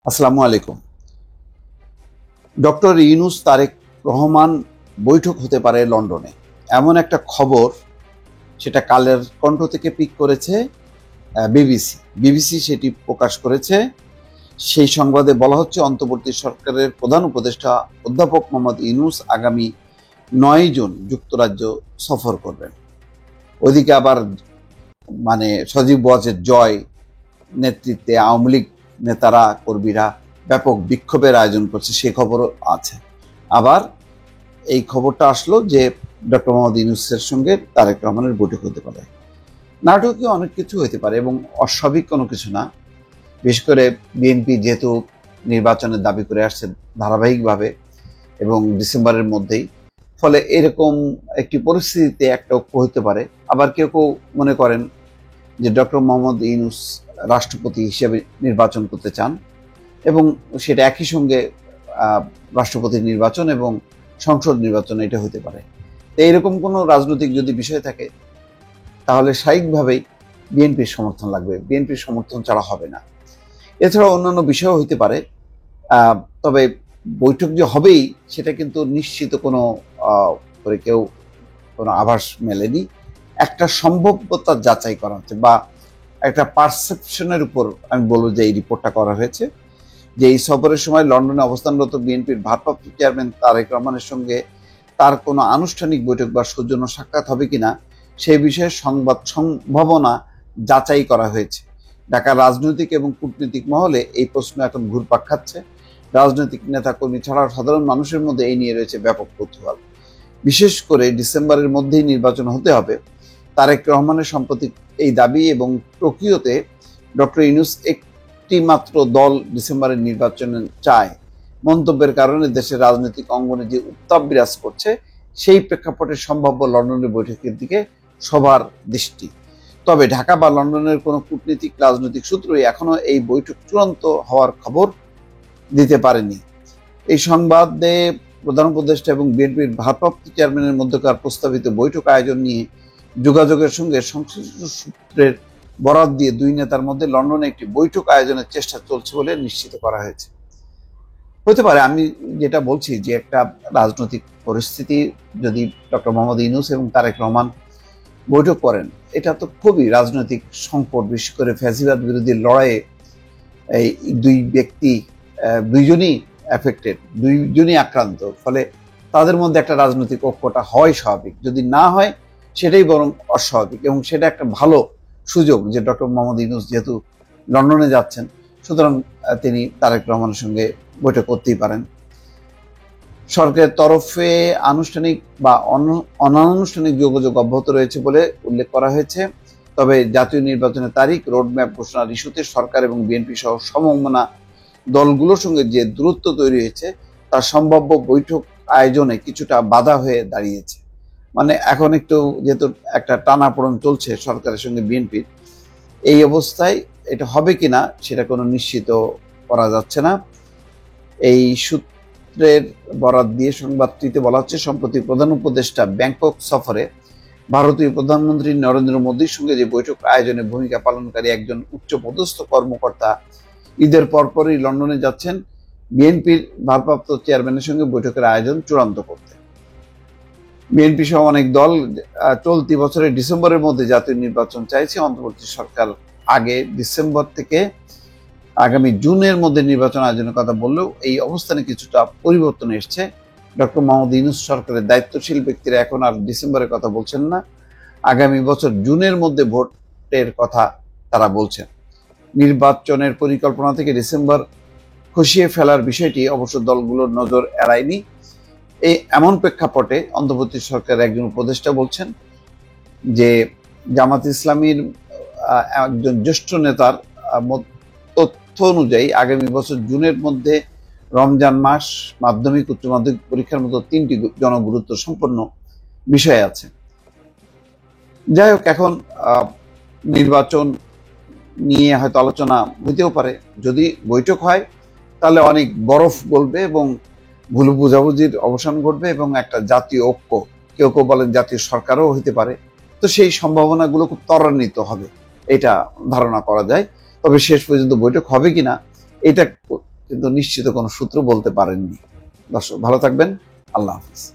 আসসালামু আলাইকুম। ডক্টর ইউনূস তারেক রহমান বৈঠক হতে পারে লন্ডনে, এমন একটা খবর সেটা কালের কণ্ঠ থেকে পিক করেছে বিবিসি সেটি প্রকাশ করেছে। সেই সংবাদে বলা হচ্ছে অন্তর্বর্তী সরকারের প্রধান উপদেষ্টা অধ্যাপক মোহাম্মদ ইউনূস আগামী ৯ জুন যুক্তরাজ্য সফর করবেন। ওইদিকে আবার সজীব ওয়াজেদ জয় নেতৃত্বে আওয়ামী লীগ নেতারা কর্মীরা ব্যাপক বিক্ষোভের আয়োজন করছে, সে খবরও আছে। আবার এই খবরটা আসলো যে ডক্টর মোহাম্মদ ইউনূসের সঙ্গে তারেক রহমানের বৈঠক হতে পারে। নাটকীয় অনেক কিছু হতে পারে এবং অস্বাভাবিক কোনো কিছু না। বিশেষ করে বিএনপি যেহেতু নির্বাচনের দাবি করে আসছে ধারাবাহিকভাবে এবং ডিসেম্বরের মধ্যেই, ফলে এরকম একটি পরিস্থিতিতে একটা ঐক্য হতে পারে। আবার কেউ কেউ মনে করেন যে ডক্টর মোহাম্মদ ইউনূস রাষ্ট্রপতি হিসেবে নির্বাচন করতে চান এবং সেটা একই সঙ্গে রাষ্ট্রপতি নির্বাচন এবং সংসদ নির্বাচন এটা হতে পারে। তো এইরকম কোনো রাজনৈতিক যদি বিষয় থাকে তাহলে স্বাভাবিকভাবেই বিএনপির সমর্থন লাগবে, বিএনপির সমর্থন ছাড়া হবে না। এছাড়া অন্যান্য বিষয়ও হতে পারে। তবে বৈঠক যে হবেই সেটা কিন্তু নিশ্চিত কোনো করে কেউ কোনো আভাস মেলেনি। একটা সম্ভাব্যতা যাচাই করা হচ্ছে বা একটা পারসেপশনের উপর আমি বলবো যে এই রিপোর্টটা করা হয়েছে যে এই সফরের সময় লন্ডনে অবস্থানরত বিএনপির ভারপ্রাপ্ত চেয়ারম্যান তারেক রহমানের সঙ্গে তার কোনো আনুষ্ঠানিক বৈঠক বা সৌজন্য সাক্ষাৎ হবে কিনা সেই বিষয়ে সম্ভাবনা যাচাই করা হয়েছে। ঢাকার রাজনৈতিক এবং কূটনৈতিক মহলে এই প্রশ্ন এখন ঘুরপাক খাচ্ছে। রাজনৈতিক নেতা কর্মী ছাড়াও সাধারণ মানুষের মধ্যে এই নিয়ে রয়েছে ব্যাপক কৌতূহল। বিশেষ করে ডিসেম্বরের মধ্যেই নির্বাচন হতে হবে, তারেক রহমানের সাম্প্রতিক এই দাবি এবং টোকিওতে ডক্টর ইউনূস একটি মাত্র দল ডিসেম্বরের নির্বাচন চায় মন্তব্যের কারণে দেশের রাজনৈতিক অঙ্গনে যে উত্তাপ বিরাজ করছে, সেই প্রেক্ষাপটে সম্ভাব্য লন্ডনের বৈঠকের দিকে সবার দৃষ্টি। তবে ঢাকা বা লন্ডনের কোনো কূটনীতিক রাজনৈতিক সূত্রই এখনো এই বৈঠক চূড়ান্ত হওয়ার খবর দিতে পারেনি। এই সংবাদে প্রধান উপদেষ্টা এবং বিএনপির ভারপ্রাপ্ত চেয়ারম্যানের মধ্যকার প্রস্তাবিত বৈঠক আয়োজন নিয়ে যোগাযোগের সঙ্গে সংশ্লিষ্ট সূত্রের বরাত দিয়ে দুই নেতার মধ্যে লন্ডনে একটি বৈঠক আয়োজনের চেষ্টা চলছে বলে নিশ্চিত করা হয়েছে। হতে পারে, আমি যেটা বলছি যে একটা রাজনৈতিক পরিস্থিতি যদি ডক্টর মোহাম্মদ ইউনূস এবং তারেক রহমান বৈঠক করেন, এটা তো খুবই রাজনৈতিক সংকট। বিশেষ করে ফ্যাসিবাদ বিরোধী লড়াইয়ে এই দুই ব্যক্তি দুইজনই এফেক্টেড, দুইজনই আক্রান্ত, ফলে তাদের মধ্যে একটা রাজনৈতিক ঐক্যটা হয় স্বাভাবিক। যদি না হয় সেটাই বরং অস্বাভাবিক এবং সেটা একটা ভালো সুযোগ যে ডক্টর মোহাম্মদ ইউনূস যেহেতু লন্ডনে যাচ্ছেন, সুতরাং তিনি তারেক রহমানের সঙ্গে বৈঠক করতেই পারেন। সরকারের তরফে আনুষ্ঠানিক বা অনানুষ্ঠানিক যোগাযোগ অব্যাহত রয়েছে বলে উল্লেখ করা হয়েছে। তবে জাতীয় নির্বাচনের তারিখ, রোডম্যাপ ঘোষণার ইস্যুতে সরকার এবং বিএনপি সহ সমমনা দলগুলোর সঙ্গে যে দূরত্ব তৈরি হয়েছে তা সম্ভাব্য বৈঠক আয়োজনে কিছুটা বাধা হয়ে দাঁড়িয়েছে। এখন একটু যেহেতু একটা টানাপোড়েন চলছে সরকারের সঙ্গে বিএনপির, এই অবস্থায় এটা হবে কিনা সেটা কোনো নিশ্চিত করা যাচ্ছে না। এই সূত্রের বরাত দিয়ে সংবাদটিতে বলা হচ্ছে, সম্প্রতি প্রধান উপদেষ্টা ব্যাংকক সফরে ভারতীয় প্রধানমন্ত্রী নরেন্দ্র মোদীর সঙ্গে যে বৈঠক আয়োজনে ভূমিকা পালনকারী একজন উচ্চপদস্থ কর্মকর্তা ঈদের পরপরই লন্ডনে যাচ্ছেন বিএনপির ভারপ্রাপ্ত চেয়ারম্যানের সঙ্গে বৈঠকের আয়োজন চূড়ান্ত করতে। বিএনপি সহ অনেক দল চলতি বছরের ডিসেম্বরের মধ্যে জাতীয় নির্বাচন চাইছে। অন্তর্বর্তী সরকার আগে ডিসেম্বর থেকে আগামী জুনের মধ্যে নির্বাচন আয়োজনের কথা বললেও এই অবস্থানে কিছুটা পরিবর্তন এসছে। ডক্টর মোহাম্মদ ইউনূস সরকারের দায়িত্বশীল ব্যক্তিরা এখন আর ডিসেম্বরের কথা বলছেন না, আগামী বছর জুনের মধ্যে ভোটের কথা তারা বলছেন। নির্বাচনের পরিকল্পনা থেকে ডিসেম্বর খসিয়ে ফেলার বিষয়টি অবশ্য দলগুলোর নজর এড়ায়নি। এমন প্রেক্ষাপটে অন্তর্বর্তী সরকারের একজন উপদেষ্টা বলছেন যে জামাত ইসলামীর একজন জ্যেষ্ঠ নেতার তথ্য অনুযায়ী আগামী বছর জুনের মধ্যে রমজান মাস, মাধ্যমিক, উচ্চ মাধ্যমিক পরীক্ষার মতো 3টি জনগুরুত্ব সম্পন্ন বিষয় আছে। যাই হোক, এখন নির্বাচন নিয়ে হয়তো আলোচনা হইতেও পারে। যদি বৈঠক হয় তাহলে অনেক বরফ গলবে এবং ভুল বুঝাবুঝির অবসান ঘটবে এবং একটা জাতীয় ঐক্য, কেউ কেউ বলেন জাতীয় সরকারও হইতে পারে, তো সেই সম্ভাবনাগুলো খুব ত্বরান্বিত হবে, এটা ধারণা করা যায়। তবে শেষ পর্যন্ত বৈঠক হবে কিনা এটা কিন্তু নিশ্চিত কোনো সূত্র বলতে পারেননি। দর্শক ভালো থাকবেন, আল্লাহ হাফিজ।